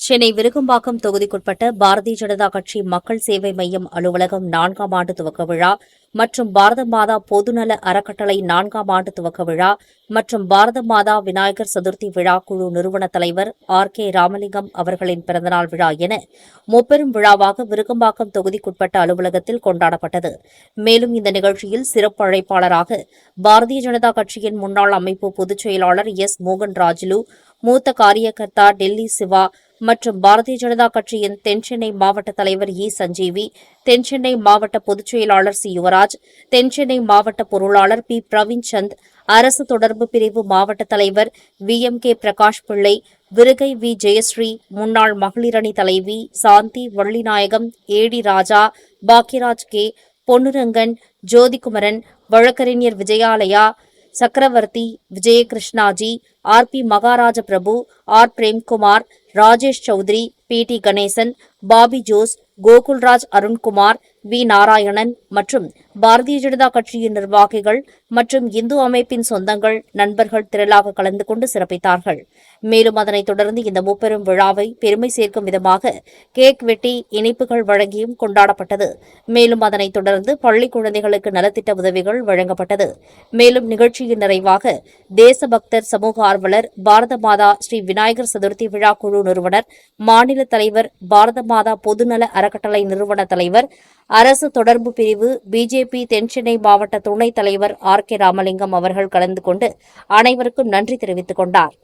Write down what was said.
சென்னை விருகம்பாக்கம் தொகுதிக்குட்பட்ட பாரதிய ஜனதா கட்சி மக்கள் சேவை மையம் அலுவலகம் 4ஆம் ஆண்டு துவக்க விழா மற்றும் பாரத மாதா பொதுநல அறக்கட்டளை 4ஆம் ஆண்டு துவக்க விழா மற்றும் பாரத மாதா விநாயகர் சதுர்த்தி விழா குழு நிறுவன தலைவர் கே ராமலிங்கம் அவர்களின் பிறந்தநாள் விழா என முப்பெரும் விழாவாக விருகம்பாக்கம் தொகுதிக்குட்பட்ட அலுவலகத்தில் கொண்டாடப்பட்டது. மேலும் இந்த நிகழ்ச்சியில் சிறப்பு அழைப்பாளராக பாரதிய ஜனதா கட்சியின் முன்னாள் அமைப்பு பொதுச் செயலாளர் மோகன் ராஜுலு, மூத்த காரியகர்த்தா டெல்லி சிவா மற்றும் பாரதிய ஜனதா கட்சியின் தென்சென்னை மாவட்ட தலைவர் சஞ்சீவி, தென்சென்னை மாவட்ட பொதுச் செயலாளர் யுவராஜ், தென்சென்னை மாவட்ட பொருளாளர் பிரவீன் சந்த், அரசு தொடர்பு பிரிவு மாவட்ட தலைவர் கே பிரகாஷ் பிள்ளை, விருகை ஜெயஸ்ரீ, முன்னாள் மகளிர் அணி தலைவி சாந்தி வள்ளிநாயகம், ஏடி ராஜா, பாக்யராஜ் பொன்னுரங்கன், ஜோதிகுமரன், வழக்கறிஞர் விஜயாலயா, சக்கரவர்த்தி, விஜயகிருஷ்ணாஜி, பி மகாராஜ பிரபு, பிரேம்குமார், ராஜேஷ் சௌத்ரி, டி கணேசன், பாபி ஜோஸ், கோகுல்ராஜ் அருண்குமார், நாராயணன் மற்றும் பாரதிய ஜனதா கட்சியின் நிர்வாகிகள் மற்றும் இந்து அமைப்பின் சொந்தங்கள், நண்பர்கள் திரளாக கலந்து கொண்டு சிறப்பித்தார்கள். மேலும் அதனைத் தொடர்ந்து இந்த முப்பெரும் விழாவை பெருமை சேர்க்கும் விதமாக கேக் வெட்டி இனிப்புகள் வழங்கியும் கொண்டாடப்பட்டது. மேலும் அதனைத் தொடர்ந்து பள்ளி குழந்தைகளுக்கு நலத்திட்ட உதவிகள் வழங்கப்பட்டது. மேலும் நிகழ்ச்சியின் நிறைவாக தேசபக்தர், சமூக ஆர்வலர், பாரத மாதா ஸ்ரீ விநாயகர் சதுர்த்தி விழா குழு நிறுவனர், மாநில தலைவர், பாரத மாதா பொதுநல அறக்கட்டளை நிறுவன தலைவர், அரசு தொடர்பு பிரிவு, பிஜேபி தென்சென்னை மாவட்ட துணைத் தலைவர் கே ராமலிங்கம் அவர்கள் கலந்து கொண்டு அனைவருக்கும் நன்றி தெரிவித்துக் கொண்டார்.